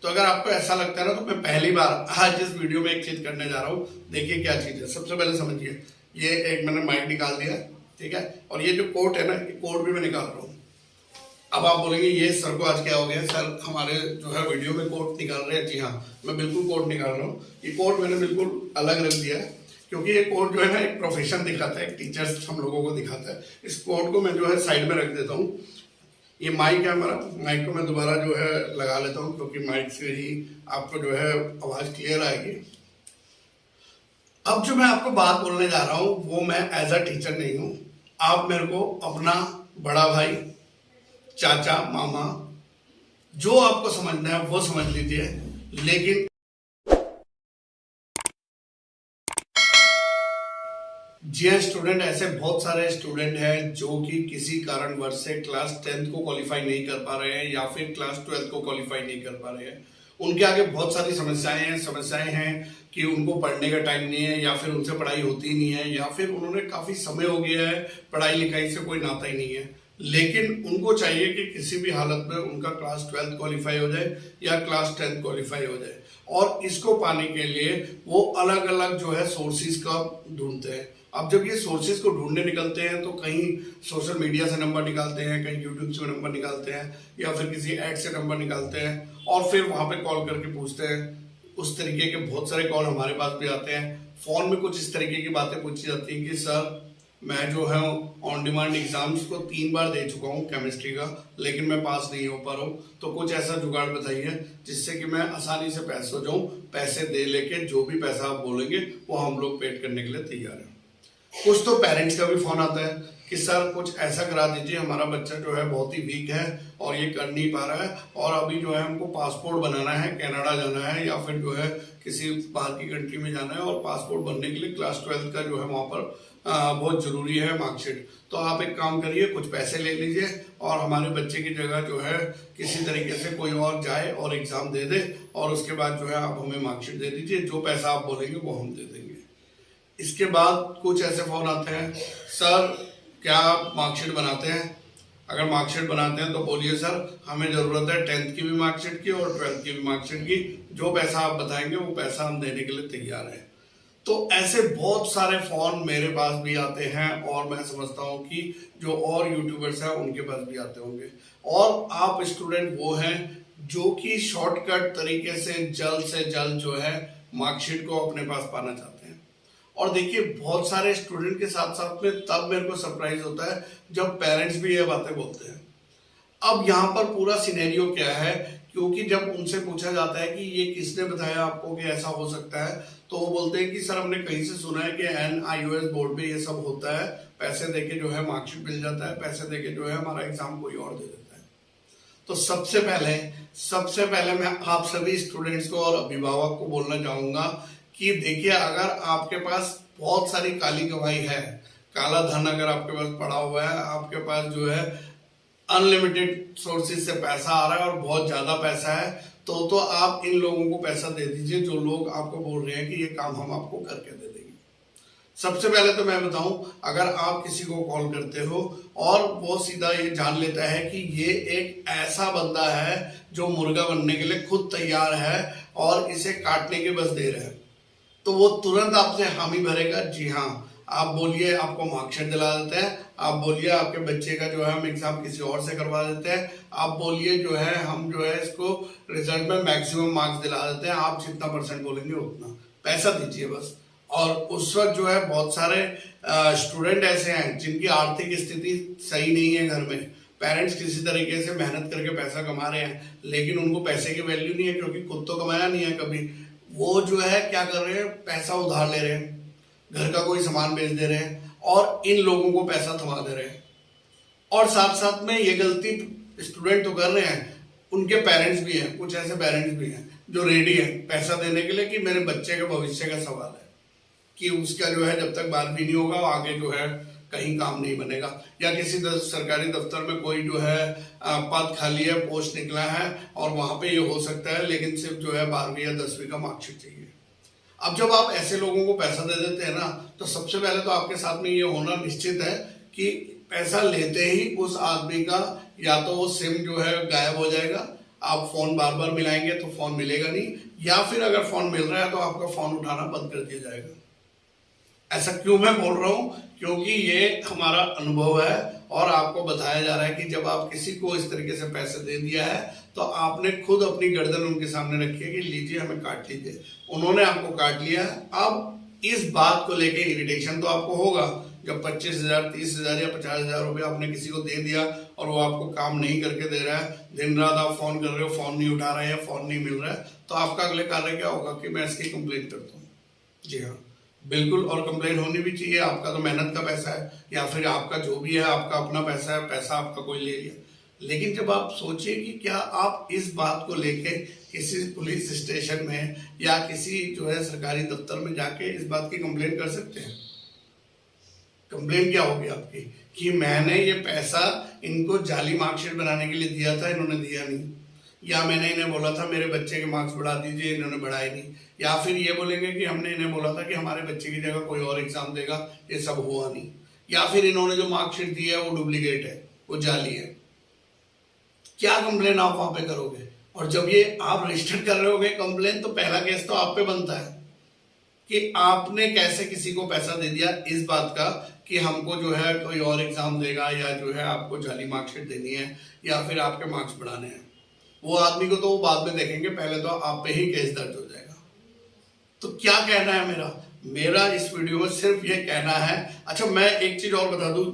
तो अगर आपको ऐसा लगता है ना, तो मैं पहली बार आज इस वीडियो में एक चीज करने जा रहा हूँ। देखिए क्या चीज है। सबसे पहले समझिए, ये एक मैंने माइक निकाल दिया, ठीक है, और ये जो कोट है ना, ये कोट भी मैं निकाल रहा हूँ। अब आप बोलेंगे ये सर को आज क्या हो गया, सर हमारे जो है वीडियो में कोट निकाल रहे हैं। जी हाँ, मैं बिल्कुल कोट निकाल रहा हूँ। ये कोट मैंने बिल्कुल अलग रख दिया है, क्योंकि ये कोट जो है ना एक प्रोफेशन दिखाता है, एक टीचर्स हम लोगों को दिखाता है। इस कोट को मैं जो है साइड में रख देता हूँ। ये माइक है हमारा, माइक को मैं दोबारा जो है लगा लेता हूँ, क्योंकि माइक से ही आपको जो है आवाज क्लियर आएगी। अब जो मैं आपको बात बोलने जा रहा हूँ वो मैं एज अ टीचर नहीं हूँ। आप मेरे को अपना बड़ा भाई, चाचा, मामा, जो आपको समझना है वो समझ लीजिए। लेकिन जी स्टूडेंट, ऐसे बहुत सारे स्टूडेंट हैं जो कि किसी कारणवश से क्लास 10th को क्वालिफाई नहीं कर पा रहे हैं या फिर क्लास 12th को क्वालिफाई नहीं कर पा रहे हैं। उनके आगे बहुत सारी समस्याएं हैं कि उनको पढ़ने का टाइम नहीं है, या फिर उनसे पढ़ाई होती नहीं है, या फिर उन्होंने काफी समय हो गया है, पढ़ाई लिखाई से कोई नाता ही नहीं है। लेकिन उनको चाहिए कि किसी भी हालत में उनका क्लास 12th क्वालिफाई हो जाए या क्लास 10th क्वालिफाई हो जाए, और इसको पाने के लिए वो अलग अलग जो है सोर्सेज का ढूंढते हैं। अब जब ये सोर्सेज को ढूंढने निकलते हैं तो कहीं सोशल मीडिया से नंबर निकालते हैं, कहीं यूट्यूब से नंबर निकालते हैं, या फिर किसी ऐड से नंबर निकालते हैं, और फिर वहां पे कॉल करके पूछते हैं। उस तरीके के बहुत सारे कॉल हमारे पास भी आते हैं। फोन में कुछ इस तरीके की बातें पूछी जाती हैं कि सर मैं जो है ऑन डिमांड एग्जाम्स को 3 बार दे चुका हूँ केमिस्ट्री का, लेकिन मैं पास नहीं हो पा रहा हूँ, तो कुछ ऐसा जुगाड़ बताइए जिससे कि मैं आसानी से पास हो जाऊं। पैसे दे लेके जो भी पैसा आप बोलेंगे वो हम लोग पेड करने के लिए तैयार हैं। कुछ तो पेरेंट्स का भी फोन आता है कि सर कुछ ऐसा करा दीजिए, हमारा बच्चा जो है बहुत ही वीक है और ये कर नहीं पा रहा है, और अभी जो है हमको पासपोर्ट बनाना है, कनाडा जाना है या फिर जो है किसी बाहर की कंट्री में जाना है, और पासपोर्ट बनने के लिए क्लास 12th का जो है वहां पर बहुत जरूरी है मार्कशीट। तो आप एक काम करिए, कुछ पैसे ले लीजिए और हमारे बच्चे की जगह जो है किसी तरीके से कोई और जाए और एग्जाम दे दे, और उसके बाद जो है आप हमें मार्कशीट दे दीजिए, जो पैसा आप बोलेंगे वो हम दे देंगे। इसके बाद कुछ ऐसे फोन आते हैं, सर क्या आप मार्कशीट बनाते हैं? अगर मार्कशीट बनाते हैं तो बोलिए सर, हमें जरूरत है 10th की भी मार्कशीट की और 12th की भी मार्कशीट की, जो पैसा आप बताएंगे वो पैसा हम देने के लिए तैयार हैं। तो ऐसे बहुत सारे फोन मेरे पास भी आते हैं, और मैं समझता हूं कि जो और यूट्यूबर्स हैं उनके पास भी आते होंगे। और आप स्टूडेंट वो हैं जो कि शॉर्टकट तरीके से जल्द जो है मार्कशीट को अपने पास पाना चाहते हैं। और देखिए, बहुत सारे स्टूडेंट के साथ साथ में तब मेरे को सरप्राइज होता है जब पेरेंट्स भी ये बातें बोलते हैं। अब यहाँ पर पूरा सिनेरियो क्या है, क्योंकि जब उनसे पूछा जाता है कि ये किसने बताया आपको कि ऐसा हो सकता है, तो वो बोलते हैं कि सर हमने कहीं से सुना है कि NIOS बोर्ड पे ये सब होता है, पैसे देके जो है मार्कशीट मिल जाता है, पैसे देके जो है हमारा एग्जाम कोई और दे देता है। तो सबसे पहले मैं आप सभी स्टूडेंट्स को और अभिभावक को बोलना चाहूंगा कि देखिए, अगर आपके पास बहुत सारी काली कमाई है, काला धन अगर आपके पास पड़ा हुआ है, आपके पास जो है अनलिमिटेड सोर्सेज से पैसा आ रहा है और बहुत ज्यादा पैसा है, तो आप इन लोगों को पैसा दे दीजिए जो लोग आपको बोल रहे हैं कि ये काम हम आपको करके दे देंगे। सबसे पहले तो मैं बताऊं, अगर आप किसी को कॉल करते हो और वो सीधा ये जान लेता है कि ये एक ऐसा बंदा है जो मुर्गा बनने के लिए खुद तैयार है और इसे काटने के बस देर है, तो वो तुरंत आपसे हामी भरेगा। जी हाँ, आप बोलिए आपको मार्कशीट दिला देते हैं, आप बोलिए आपके बच्चे का जो है हम एग्जाम किसी और से करवा देते हैं, आप बोलिए जो है हम जो है इसको रिजल्ट में मैक्सिमम मार्क्स दिला देते हैं, आप जितना % बोलेंगे उतना पैसा दीजिए बस। और उस वक्त जो है बहुत सारे स्टूडेंट ऐसे हैं जिनकी आर्थिक स्थिति सही नहीं है, घर में पेरेंट्स किसी तरीके से मेहनत करके पैसा कमा रहे हैं, लेकिन उनको पैसे की वैल्यू नहीं है, क्योंकि खुद तो कमाया नहीं है कभी। वो जो है क्या कर रहे हैं, पैसा उधार ले रहे हैं, घर का कोई सामान बेच दे रहे हैं और इन लोगों को पैसा थमा दे रहे हैं। और साथ साथ में ये गलती स्टूडेंट तो कर रहे हैं, उनके पेरेंट्स भी हैं, कुछ ऐसे पेरेंट्स भी हैं जो रेडी हैं पैसा देने के लिए कि मेरे बच्चे के भविष्य का सवाल है, कि उसका जो है जब तक 12वीं नहीं होगा आगे जो है कहीं काम नहीं बनेगा, या किसी सरकारी दफ्तर में कोई जो है पद खाली है, पोस्ट निकला है और वहां पे ये हो सकता है, लेकिन सिर्फ जो है 12वीं या 10वीं का मार्कशीट चाहिए। अब जब आप ऐसे लोगों को पैसा दे देते हैं ना, तो सबसे पहले तो आपके साथ में ये होना निश्चित है कि पैसा लेते ही उस आदमी का या तो वो सिम जो है गायब हो जाएगा, आप फोन बार बार मिलाएंगे तो फोन मिलेगा नहीं, या फिर अगर फोन मिल रहा है तो आपका फोन उठाना बंद कर दिया जाएगा। ऐसा क्यों मैं बोल रहा हूं? क्योंकि ये हमारा अनुभव है और आपको बताया जा रहा है कि जब आप किसी को इस तरीके से पैसे दे दिया है तो आपने खुद अपनी गर्दन उनके सामने रखी है कि लीजिए हमें काट लीजिए। उन्होंने आपको काट लिया। अब इस बात को लेके इरिटेशन तो आपको होगा जब 25,000, 30,000 या 50,000 रुपये आपने किसी को दे दिया और वो आपको काम नहीं करके दे रहा है, दिन रात आप फोन कर रहे हो, फोन नहीं उठा रहे हैं, फोन नहीं मिल रहा है, तो आपका अगले कार्य क्या होगा कि मैं इसकी कंप्लेन करता हूँ। जी हाँ, बिल्कुल, और कंप्लेन होनी भी चाहिए। आपका तो मेहनत का पैसा है या फिर आपका जो भी है आपका अपना पैसा है, पैसा आपका कोई ले लिया। लेकिन जब आप सोचिए कि क्या आप इस बात को लेके किसी पुलिस स्टेशन में या किसी जो है सरकारी दफ्तर में जाके इस बात की कंप्लेन कर सकते हैं? कंप्लेन क्या होगी आपकी कि मैंने ये पैसा इनको जाली मार्कशीट बनाने के लिए दिया था, इन्होंने दिया नहीं, या मैंने इन्हें बोला था मेरे बच्चे के मार्क्स बढ़ा दीजिए, इन्होंने बढ़ाए नहीं, या फिर ये बोलेंगे कि हमने इन्हें बोला था कि हमारे बच्चे की जगह कोई और एग्जाम देगा, ये सब हुआ नहीं, या फिर इन्होंने जो मार्कशीट दी है वो डुप्लीकेट है, वो जाली है। क्या कंप्लेन आप वहां पे करोगे? और जब ये आप रजिस्टर कर रहे होगे कंप्लेन, तो पहला केस तो आप पे बनता है कि आपने कैसे किसी को पैसा दे दिया इस बात का कि हमको जो है कोई और एग्जाम देगा, या जो है आपको जाली मार्कशीट देनी है, या फिर आपके मार्क्स बढ़ाने हैं। वो आदमी को तो वो बाद में देखेंगे, पहले तो आप पे ही केस दर्ज हो जाएगा। तो क्या कहना है मेरा इस वीडियो में सिर्फ ये कहना है। अच्छा, मैं एक चीज और बता दूं,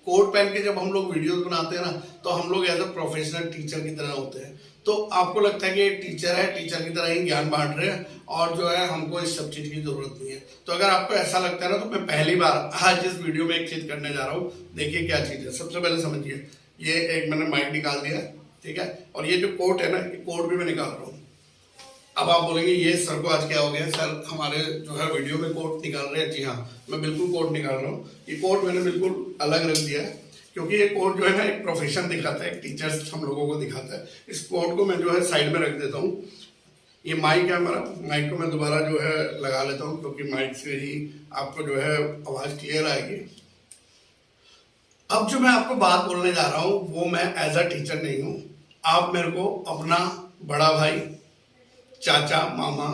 कोट पहन के जब हम लोग वीडियोस बनाते हैं ना, तो हम लोग एज अ प्रोफेशनल टीचर की तरह होते हैं। तो आपको लगता है कि टीचर है, टीचर की तरह ही ज्ञान बांट रहे हैं और जो है हमको इस सब चीज की जरूरत नहीं है। तो अगर आपको ऐसा लगता है ना, तो मैं पहली बार आज इस वीडियो में एक चीज करने जा रहा हूँ। देखिए क्या चीज है। सबसे पहले समझिए, ये एक मैंने माइक निकाल दिया, ठीक है, और ये जो कोट है ना, ये कोट भी मैं निकाल रहा हूँ। अब आप बोलेंगे ये सर को आज क्या हो गया, सर हमारे जो है वीडियो में कोट निकाल रहे हैं। जी हाँ, मैं बिल्कुल कोट निकाल रहा हूँ। ये कोट मैंने बिल्कुल अलग रख दिया है क्योंकि ये कोट जो है ना एक प्रोफेशन दिखाता है, एक टीचर्स हम लोगों को दिखाता है। इस कोट को मैं जो है साइड में रख देता हूँ। ये माइक है हमारा, माइक को मैं दोबारा जो है लगा लेता हूँ क्योंकि माइक से ही आपको जो है आवाज क्लियर आएगी। अब जो मैं आपको बात बोलने जा रहा हूँ वो मैं एज अ टीचर नहीं हूँ। आप मेरे को अपना बड़ा भाई, चाचा, मामा,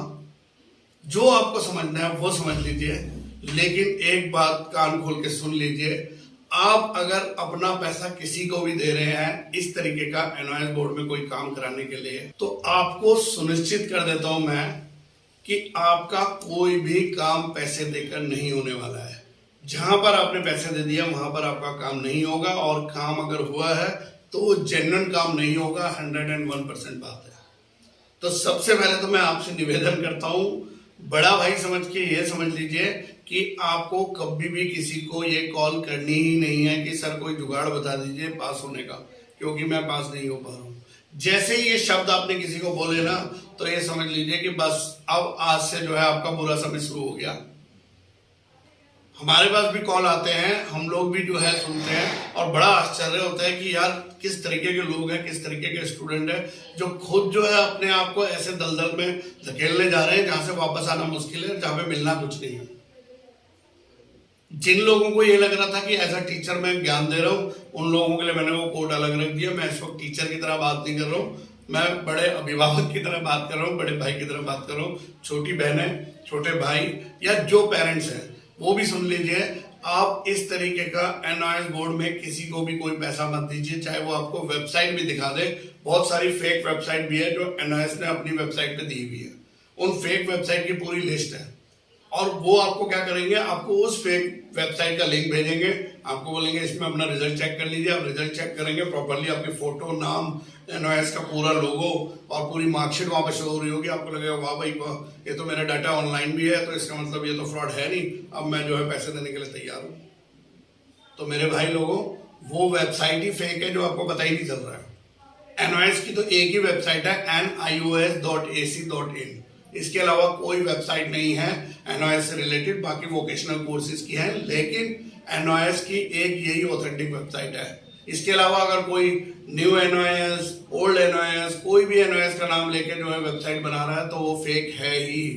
जो आपको समझना है वो समझ लीजिए। लेकिन एक बात कान खोल के सुन लीजिए, आप अगर अपना पैसा किसी को भी दे रहे हैं इस तरीके का एनओएस बोर्ड में कोई काम कराने के लिए, तो आपको सुनिश्चित कर देता हूं मैं कि आपका कोई भी काम पैसे देकर नहीं होने वाला है। जहां पर आपने पैसे दे दिया वहां पर आपका काम नहीं होगा, और काम अगर हुआ है तो वो जेन्युइन काम नहीं होगा। 101% बात है। तो सबसे पहले तो मैं आपसे निवेदन करता हूं, बड़ा भाई समझ के ये समझ लीजिए कि आपको कभी भी किसी को ये कॉल करनी ही नहीं है कि सर कोई जुगाड़ बता दीजिए पास होने का, क्योंकि मैं पास नहीं हो पा रहा हूं। जैसे ही ये शब्द आपने किसी को बोले ना, तो ये समझ लीजिए कि बस अब आज से जो है आपका बुरा समय शुरू हो गया। हमारे पास भी कॉल आते हैं, हम लोग भी जो है सुनते हैं, और बड़ा आश्चर्य होता है कि यार किस तरीके के लोग हैं, किस तरीके के स्टूडेंट हैं जो खुद जो है अपने आप को ऐसे दलदल में धकेलने जा रहे हैं जहां से वापस आना मुश्किल है, जहां पे मिलना कुछ नहीं है। जिन लोगों को ये लग रहा था कि एज अ टीचर मैं ज्ञान दे रहा हूँ, उन लोगों के लिए मैंने वो कोड अलग रख दिया। मैं इस वक्त टीचर की तरह बात नहीं कर रहा हूँ, मैं बड़े अभिभावक की तरह बात कर रहा हूँ, बड़े भाई की तरह बात कर रहा हूँ। छोटी बहनें, छोटे भाई या जो पेरेंट्स हैं वो भी सुन लीजिए। आप इस तरीके का एनओएस बोर्ड में किसी को भी कोई पैसा मत दीजिए, चाहे वो आपको वेबसाइट भी दिखा दे। बहुत सारी फेक वेबसाइट भी है जो एनओएस ने अपनी वेबसाइट पे दी हुई है। उन फेक वेबसाइट की पूरी लिस्ट है, और वो आपको क्या करेंगे, आपको उस फेक वेबसाइट का लिंक भेजेंगे, आपको बोलेंगे इसमें अपना रिजल्ट चेक कर लीजिए। आप रिजल्ट चेक करेंगे, प्रॉपर्ली आपकी फोटो, नाम, एनओएस का पूरा लोगो और पूरी मार्कशीट वहां पर शो हो रही होगी। आपको लगेगा वाह भाई वाह, ये तो मेरा डाटा ऑनलाइन भी है, तो इसका मतलब ये तो फ्रॉड है नहीं, अब मैं जो है पैसे देने के लिए तैयार हूं। तो मेरे भाई लोगों, वो वेबसाइट ही फेक है जो आपको पता ही नहीं चल रहा है। एनओएस की तो एक ही वेबसाइट है, nios.ac.in। इसके अलावा कोई वेबसाइट नहीं है एनओएस से रिलेटेड, बाकी वोकेशनल कोर्सेज की है, लेकिन एनओएस की एक यही ऑथेंटिक वेबसाइट है। इसके अलावा अगर कोई न्यू एनओएस, ओल्ड एनओएस, कोई भी एनओएस का नाम लेके जो है वेबसाइट बना रहा है, तो वो फेक है ही,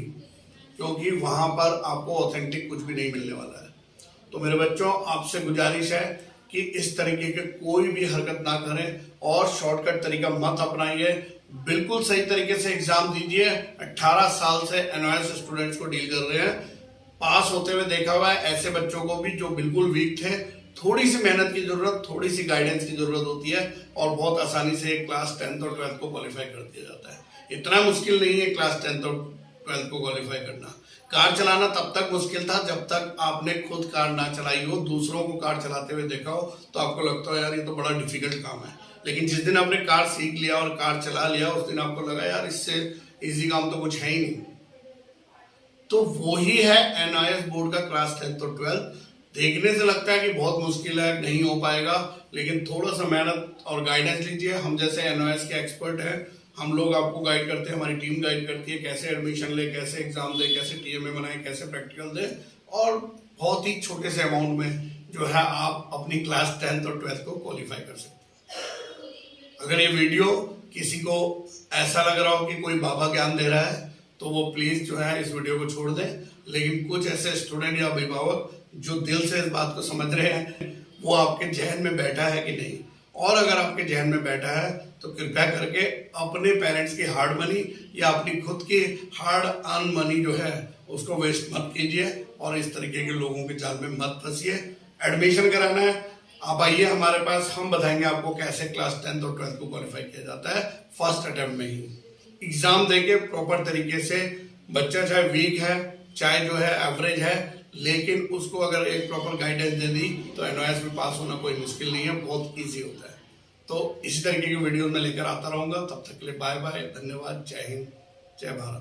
क्योंकि वहां पर आपको ऑथेंटिक कुछ भी नहीं मिलने वाला है। तो मेरे बच्चों, आपसे गुजारिश है कि इस तरीके के कोई भी हरकत ना करें और शॉर्टकट तरीका मत अपनाइए। बिल्कुल सही तरीके से एग्जाम दीजिए। 18 साल से एनओएस स्टूडेंट्स को डील कर रहे हैं, पास होते हुए देखा हुआ है। ऐसे बच्चों को भी जो बिल्कुल वीक थे, थोड़ी सी मेहनत की जरूरत, थोड़ी सी गाइडेंस की जरूरत होती है और बहुत आसानी से क्लास 10th और 12th को क्वालिफाई कर दिया जाता है। इतना मुश्किल नहीं है क्लास 10th और 12th को क्वालिफाई करना। कार चलाना तब तक मुश्किल था जब तक आपने खुद कार ना चलाई हो, दूसरों को कार चलाते हुए देखा हो, तो आपको लगता है यार ये तो बड़ा डिफिकल्ट काम है। लेकिन जिस दिन आपने कार सीख लिया और कार चला लिया, उस दिन आपको लगा यार इससे इजी काम तो कुछ है ही नहीं। तो वो ही है एनआईएस बोर्ड का क्लास 10th और 12th। देखने से लगता है कि बहुत मुश्किल है, नहीं हो पाएगा, लेकिन थोड़ा सा मेहनत और गाइडेंस लीजिए। हम जैसे एनआईएस के एक्सपर्ट हैं, हम लोग आपको गाइड करते हैं, हमारी टीम गाइड करती है कैसे एडमिशन ले, कैसे एग्जाम दे, कैसे टीएमए बनाए, कैसे प्रैक्टिकल दे, और बहुत ही छोटे से अमाउंट में जो है आप अपनी क्लास 10th और 12th को क्वालिफाई कर सकते हैं। अगर ये वीडियो किसी को ऐसा लग रहा हो कि कोई बाबा ज्ञान दे रहा है, तो वो प्लीज जो है इस वीडियो को छोड़ दें। लेकिन कुछ ऐसे स्टूडेंट या अभिभावक जो दिल से इस बात को समझ रहे हैं, वो आपके जहन में बैठा है कि नहीं, और अगर आपके जहन में बैठा है तो कृपया करके अपने पेरेंट्स की हार्ड मनी या अपनी खुद की हार्ड अर्न मनी जो है उसको वेस्ट मत कीजिए और इस तरीके के लोगों के जाल में मत फंसिए। एडमिशन कराना है, आप आइए हमारे पास, हम बताएंगे आपको कैसे क्लास 10th और 12th को क्वालिफाई किया जाता है फर्स्ट अटेम्प्ट में ही। एग्जाम देके प्रॉपर तरीके से, बच्चा चाहे वीक है चाहे जो है एवरेज है, लेकिन उसको अगर एक प्रॉपर गाइडेंस दे दी तो एनओएस में पास होना कोई मुश्किल नहीं है, बहुत इजी होता है। तो इसी तरीके की वीडियो में लेकर आता रहूंगा। तब तक के लिए बाय बाय, धन्यवाद, जय हिंद, जय भारत।